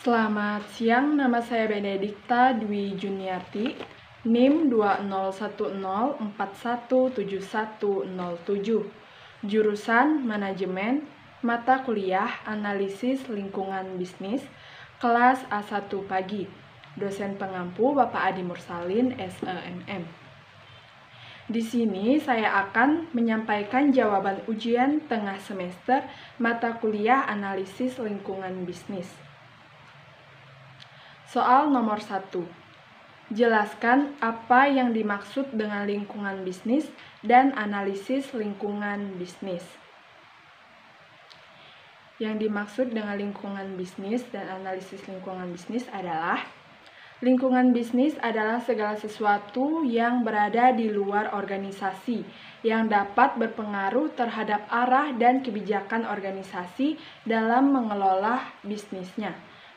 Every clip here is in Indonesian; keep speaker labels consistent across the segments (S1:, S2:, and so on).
S1: Selamat siang, nama saya Benedikta Dwi Juniarti, NIM 2010417107, jurusan Manajemen, mata kuliah Analisis Lingkungan Bisnis, kelas A1 pagi. Dosen pengampu Bapak Adi Mursalin, SEMM. Di sini saya akan menyampaikan jawaban ujian tengah semester mata kuliah Analisis Lingkungan Bisnis. Soal nomor 1. Jelaskan apa yang dimaksud dengan lingkungan bisnis dan analisis lingkungan bisnis. Yang dimaksud dengan lingkungan bisnis dan analisis lingkungan bisnis adalah lingkungan bisnis adalah segala sesuatu yang berada di luar organisasi yang dapat berpengaruh terhadap arah dan kebijakan organisasi dalam mengelola bisnisnya,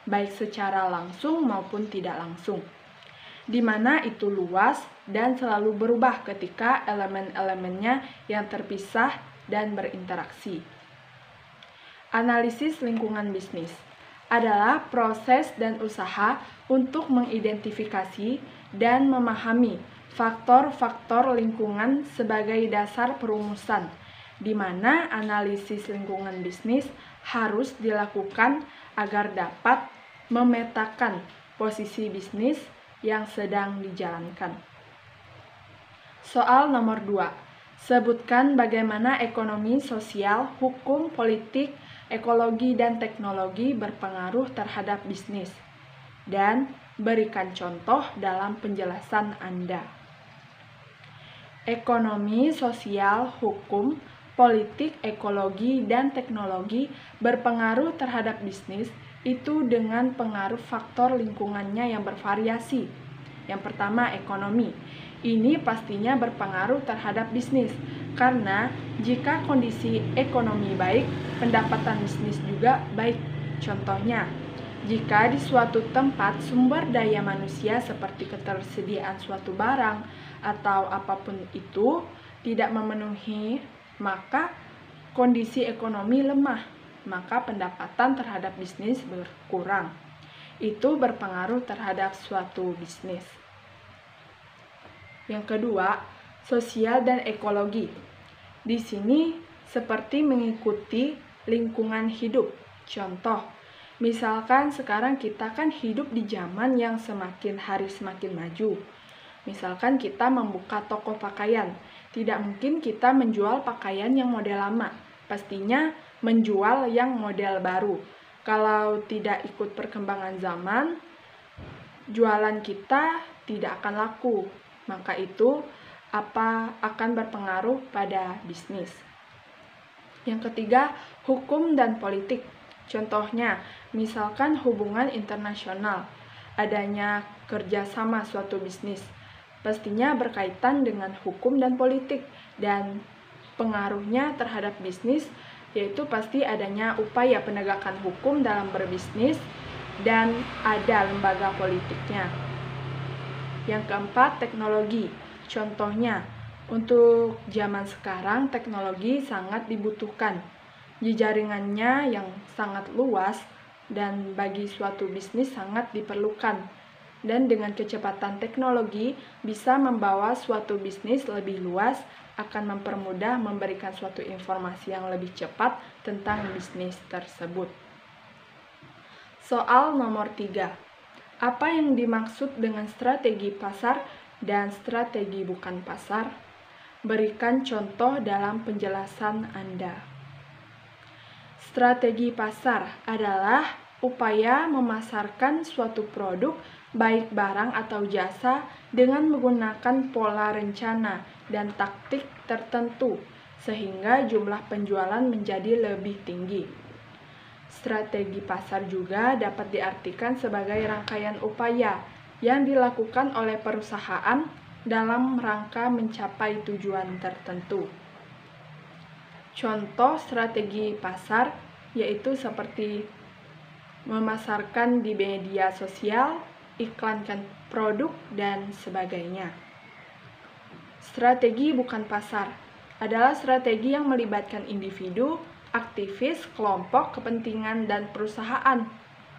S1: baik secara langsung maupun tidak langsung, di mana itu luas dan selalu berubah ketika elemen-elemennya yang terpisah dan berinteraksi. Analisis lingkungan bisnis adalah proses dan usaha untuk mengidentifikasi dan memahami faktor-faktor lingkungan sebagai dasar perumusan, di mana analisis lingkungan bisnis harus dilakukan agar dapat memetakan posisi bisnis yang sedang dijalankan. Soal nomor 2. Sebutkan bagaimana ekonomi, sosial, hukum, politik, ekologi, dan teknologi berpengaruh terhadap bisnis. Dan berikan contoh dalam penjelasan Anda. Ekonomi, sosial, hukum, politik, ekologi, dan teknologi berpengaruh terhadap bisnis itu dengan pengaruh faktor lingkungannya yang bervariasi. Yang pertama, ekonomi. Ini pastinya berpengaruh terhadap bisnis, karena jika kondisi ekonomi baik, pendapatan bisnis juga baik. Contohnya, jika di suatu tempat sumber daya manusia seperti ketersediaan suatu barang atau apapun itu tidak memenuhi, maka kondisi ekonomi lemah, maka pendapatan terhadap bisnis berkurang. Itu berpengaruh terhadap suatu bisnis. Yang kedua, sosial dan ekologi. Di sini seperti mengikuti lingkungan hidup. Contoh, misalkan sekarang kita kan hidup di zaman yang semakin hari semakin maju. Misalkan kita membuka toko pakaian, tidak mungkin kita menjual pakaian yang model lama. Pastinya menjual yang model baru. Kalau tidak ikut perkembangan zaman, jualan kita tidak akan laku. Maka itu akan berpengaruh pada bisnis. Yang ketiga, hukum dan politik. Contohnya, misalkan hubungan internasional, adanya kerjasama suatu bisnis, pastinya berkaitan dengan hukum dan politik, dan pengaruhnya terhadap bisnis yaitu pasti adanya upaya penegakan hukum dalam berbisnis dan ada lembaga politiknya. Yang keempat, teknologi. Contohnya, untuk zaman sekarang teknologi sangat dibutuhkan. Jaringannya yang sangat luas dan bagi suatu bisnis sangat diperlukan. Dan dengan kecepatan teknologi bisa membawa suatu bisnis lebih luas, akan mempermudah memberikan suatu informasi yang lebih cepat tentang bisnis tersebut. Soal nomor 3. Apa yang dimaksud dengan strategi pasar dan strategi bukan pasar? Berikan contoh dalam penjelasan Anda. Strategi pasar adalah upaya memasarkan suatu produk, baik barang atau jasa, dengan menggunakan pola rencana dan taktik tertentu, sehingga jumlah penjualan menjadi lebih tinggi. Strategi pasar juga dapat diartikan sebagai rangkaian upaya yang dilakukan oleh perusahaan dalam rangka mencapai tujuan tertentu. Contoh strategi pasar yaitu seperti memasarkan di media sosial, iklankan produk, dan sebagainya. Strategi bukan pasar adalah strategi yang melibatkan individu, aktivis, kelompok, kepentingan, dan perusahaan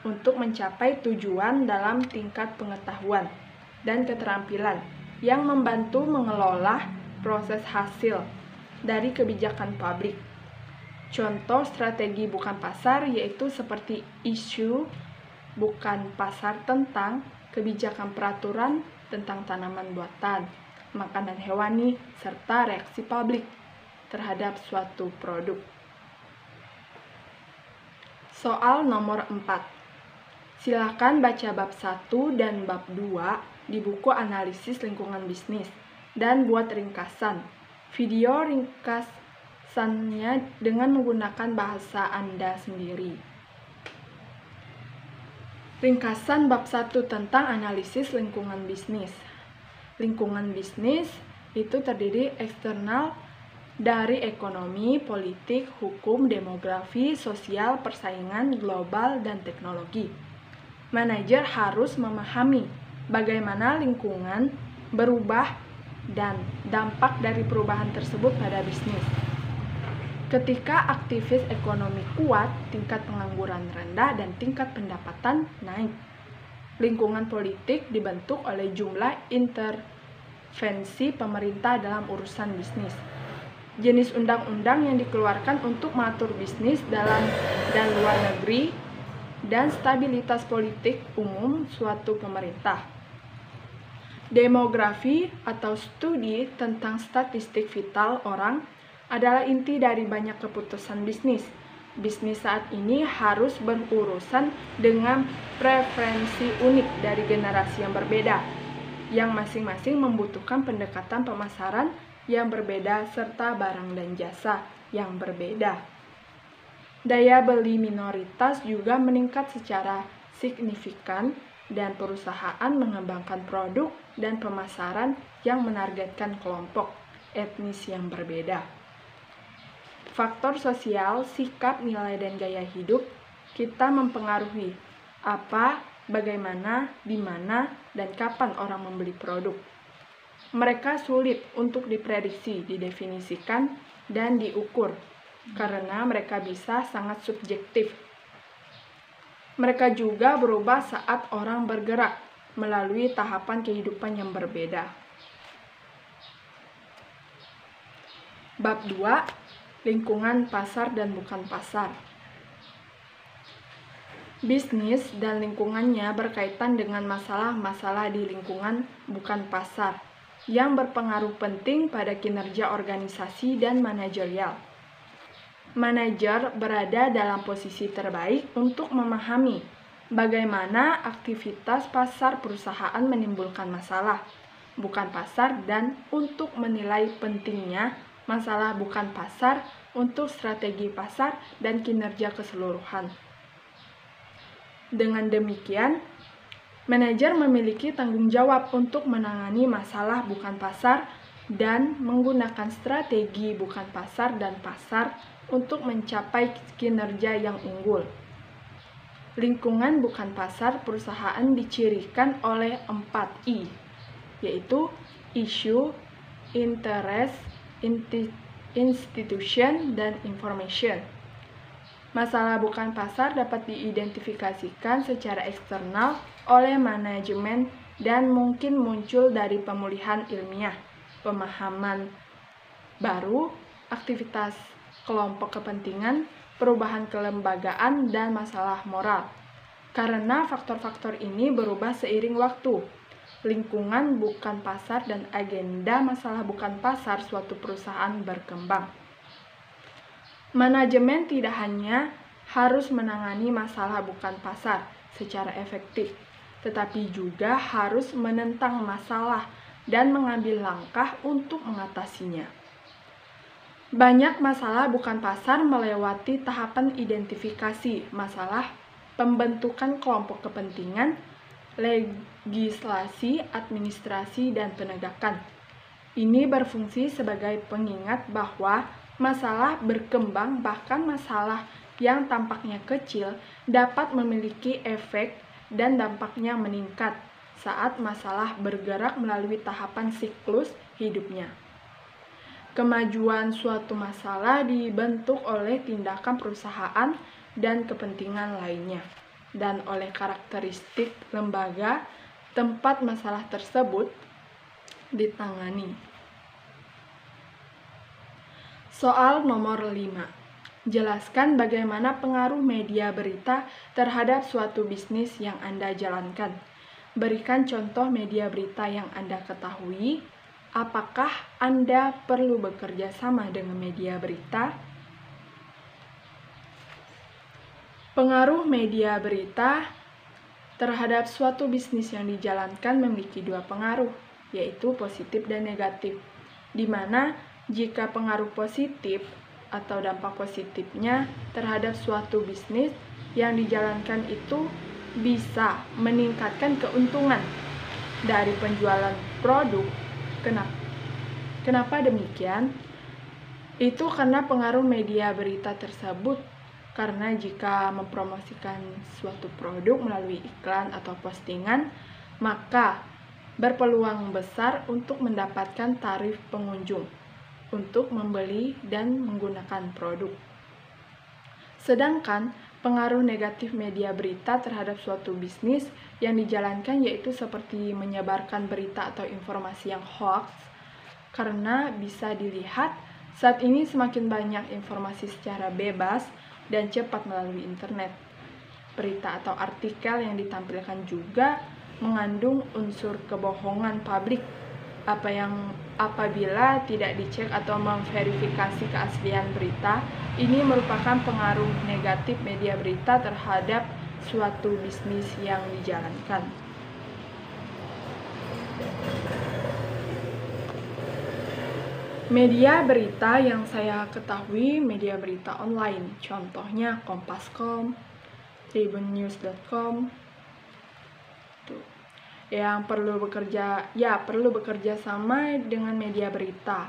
S1: untuk mencapai tujuan dalam tingkat pengetahuan dan keterampilan yang membantu mengelola proses hasil dari kebijakan publik. Contoh strategi bukan pasar yaitu seperti isu bukan pasar tentang kebijakan peraturan tentang tanaman buatan, makanan hewani, serta reaksi publik terhadap suatu produk. Soal nomor 4. Silakan baca bab 1 dan bab 2 di buku analisis lingkungan bisnis dan buat ringkasan. Video ringkasannya dengan menggunakan bahasa Anda sendiri. Ringkasan bab 1 tentang analisis lingkungan bisnis. Lingkungan bisnis itu terdiri eksternal dari ekonomi, politik, hukum, demografi, sosial, persaingan, global, dan teknologi. Manajer harus memahami bagaimana lingkungan berubah dan dampak dari perubahan tersebut pada bisnis. Ketika aktivis ekonomi kuat, tingkat pengangguran rendah dan tingkat pendapatan naik. Lingkungan politik dibentuk oleh jumlah intervensi pemerintah dalam urusan bisnis. Jenis undang-undang yang dikeluarkan untuk mengatur bisnis dalam dan luar negeri, dan stabilitas politik umum suatu pemerintah. Demografi atau studi tentang statistik vital orang adalah inti dari banyak keputusan bisnis. Bisnis saat ini harus berurusan dengan preferensi unik dari generasi yang berbeda, yang masing-masing membutuhkan pendekatan pemasaran yang berbeda serta barang dan jasa yang berbeda. Daya beli minoritas juga meningkat secara signifikan dan perusahaan mengembangkan produk dan pemasaran yang menargetkan kelompok etnis yang berbeda. Faktor sosial, sikap, nilai, dan gaya hidup kita mempengaruhi apa, bagaimana, di mana, dan kapan orang membeli produk. Mereka sulit untuk diprediksi, didefinisikan, dan diukur karena mereka bisa sangat subjektif. Mereka juga berubah saat orang bergerak melalui tahapan kehidupan yang berbeda. Bab 2. Lingkungan pasar dan bukan pasar. Bisnis dan lingkungannya berkaitan dengan masalah-masalah di lingkungan bukan pasar yang berpengaruh penting pada kinerja organisasi dan manajerial. Manajer berada dalam posisi terbaik untuk memahami bagaimana aktivitas pasar perusahaan menimbulkan masalah bukan pasar dan untuk menilai pentingnya masalah bukan pasar untuk strategi pasar dan kinerja keseluruhan. Dengan demikian, manajer memiliki tanggung jawab untuk menangani masalah bukan pasar dan menggunakan strategi bukan pasar dan pasar untuk mencapai kinerja yang unggul. Lingkungan bukan pasar perusahaan dicirikan oleh 4I, yaitu issue, interest, institution, dan information. Masalah bukan pasar dapat diidentifikasikan secara eksternal oleh manajemen dan mungkin muncul dari pemulihan ilmiah, pemahaman baru, aktivitas kelompok kepentingan, perubahan kelembagaan, dan masalah moral. Karena faktor-faktor ini berubah seiring waktu. Lingkungan bukan pasar dan agenda masalah bukan pasar suatu perusahaan berkembang. Manajemen tidak hanya harus menangani masalah bukan pasar secara efektif, tetapi juga harus menentang masalah dan mengambil langkah untuk mengatasinya. Banyak masalah bukan pasar melewati tahapan identifikasi masalah, pembentukan kelompok kepentingan, legislasi, administrasi, dan penegakan. Ini berfungsi sebagai pengingat bahwa masalah berkembang, bahkan masalah yang tampaknya kecil dapat memiliki efek dan dampaknya meningkat saat masalah bergerak melalui tahapan siklus hidupnya. Kemajuan suatu masalah dibentuk oleh tindakan perusahaan dan kepentingan lainnya. dan oleh karakteristik lembaga tempat masalah tersebut ditangani. Soal nomor 5. Jelaskan bagaimana pengaruh media berita terhadap suatu bisnis yang Anda jalankan. Berikan contoh media berita yang Anda ketahui. Apakah Anda perlu bekerja sama dengan media berita? Pengaruh media berita terhadap suatu bisnis yang dijalankan memiliki dua pengaruh, yaitu positif dan negatif, di mana jika pengaruh positif atau dampak positifnya terhadap suatu bisnis yang dijalankan itu bisa meningkatkan keuntungan dari penjualan produk. Kenapa demikian? Itu karena pengaruh media berita tersebut, karena jika mempromosikan suatu produk melalui iklan atau postingan, maka berpeluang besar untuk mendapatkan tarif pengunjung untuk membeli dan menggunakan produk. Sedangkan pengaruh negatif media berita terhadap suatu bisnis yang dijalankan yaitu seperti menyebarkan berita atau informasi yang hoax, karena bisa dilihat saat ini semakin banyak informasi secara bebas dan cepat melalui internet. Berita atau artikel yang ditampilkan juga mengandung unsur kebohongan publik apabila tidak dicek atau memverifikasi keaslian berita. Ini merupakan pengaruh negatif media berita terhadap suatu bisnis yang dijalankan. Media berita yang saya ketahui media berita online, contohnya Kompas.com, tribunnews.com. Yang perlu bekerja sama dengan media berita.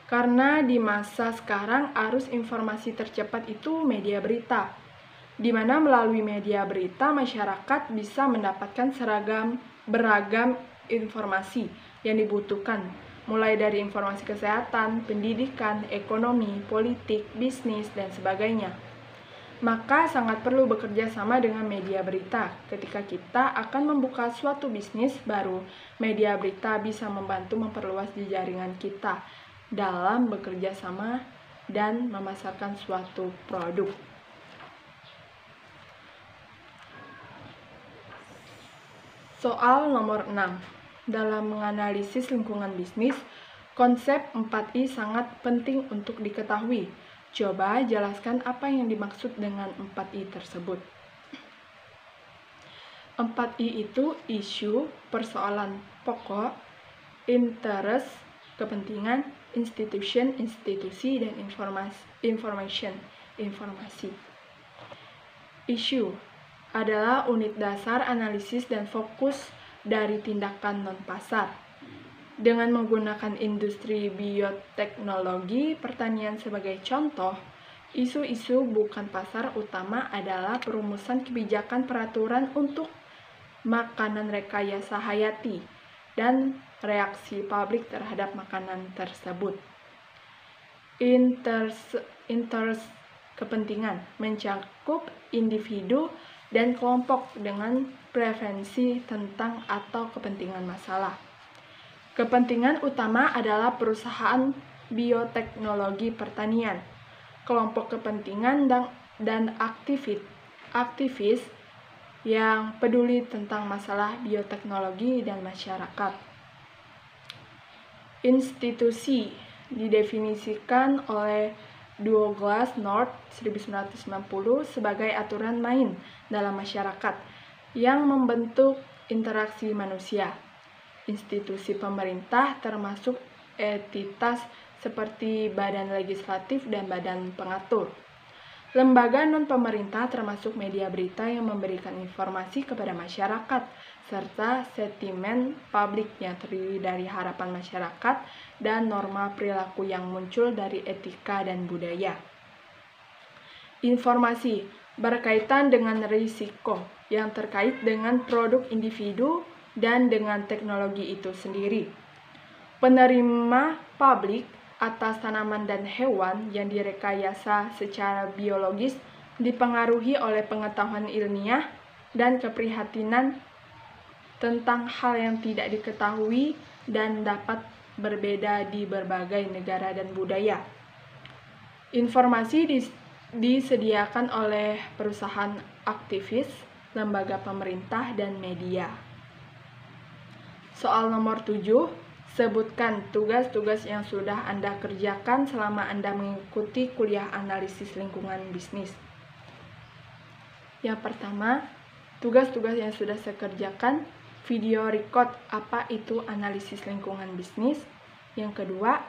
S1: Karena di masa sekarang arus informasi tercepat itu media berita, di mana melalui media berita masyarakat bisa mendapatkan beragam informasi yang dibutuhkan, mulai dari informasi kesehatan, pendidikan, ekonomi, politik, bisnis, dan sebagainya. Maka sangat perlu bekerja sama dengan media berita. Ketika kita akan membuka suatu bisnis baru, media berita bisa membantu memperluas jaringan kita dalam bekerja sama dan memasarkan suatu produk. Soal nomor 6. Dalam menganalisis lingkungan bisnis, konsep 4I sangat penting untuk diketahui. Coba jelaskan apa yang dimaksud dengan 4I tersebut. 4I itu isu, persoalan pokok, interest, kepentingan, institution, institusi, dan informasi. Isu adalah unit dasar analisis dan fokus dari tindakan non-pasar. Dengan menggunakan industri bioteknologi pertanian sebagai contoh, isu-isu bukan pasar utama adalah perumusan kebijakan peraturan untuk makanan rekayasa hayati dan reaksi publik terhadap makanan tersebut. Interest kepentingan mencakup individu dan kelompok dengan preferensi tentang atau kepentingan masalah. Kepentingan utama adalah perusahaan bioteknologi pertanian, kelompok kepentingan dan aktivis yang peduli tentang masalah bioteknologi dan masyarakat. Institusi didefinisikan oleh Douglas North 1990 sebagai aturan main dalam masyarakat yang membentuk interaksi manusia. Institusi pemerintah termasuk entitas seperti badan legislatif dan badan pengatur. Lembaga non-pemerintah termasuk media berita yang memberikan informasi kepada masyarakat, serta sentimen publik yang terdiri dari harapan masyarakat dan norma perilaku yang muncul dari etika dan budaya. Informasi berkaitan dengan risiko yang terkait dengan produk individu dan dengan teknologi itu sendiri. Penerima publik atas tanaman dan hewan yang direkayasa secara biologis dipengaruhi oleh pengetahuan ilmiah dan keprihatinan tentang hal yang tidak diketahui dan dapat berbeda di berbagai negara dan budaya. Informasi disediakan oleh perusahaan, aktivis, lembaga pemerintah, dan media. Soal nomor 7, sebutkan tugas-tugas yang sudah Anda kerjakan selama Anda mengikuti kuliah analisis lingkungan bisnis. Yang pertama, tugas-tugas yang sudah saya kerjakan, video record apa itu analisis lingkungan bisnis. Yang kedua,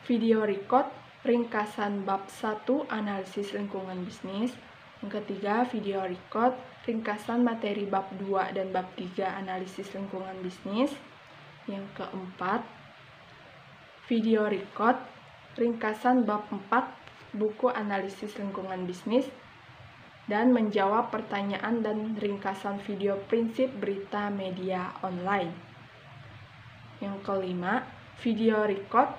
S1: video record ringkasan bab 1 analisis lingkungan bisnis. Yang ketiga, video record ringkasan materi bab 2 dan bab 3 analisis lingkungan bisnis. Yang keempat, video record ringkasan bab 4 buku analisis lingkungan bisnis dan menjawab pertanyaan dan ringkasan video prinsip berita media online. Yang kelima, video record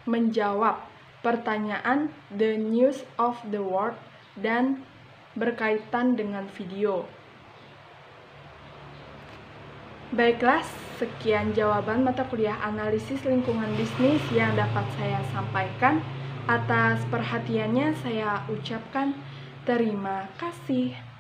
S1: menjawab pertanyaan the news of the world dan berkaitan dengan video. Baiklah, sekian jawaban mata kuliah analisis lingkungan bisnis yang dapat saya sampaikan. Atas perhatiannya saya ucapkan terima kasih.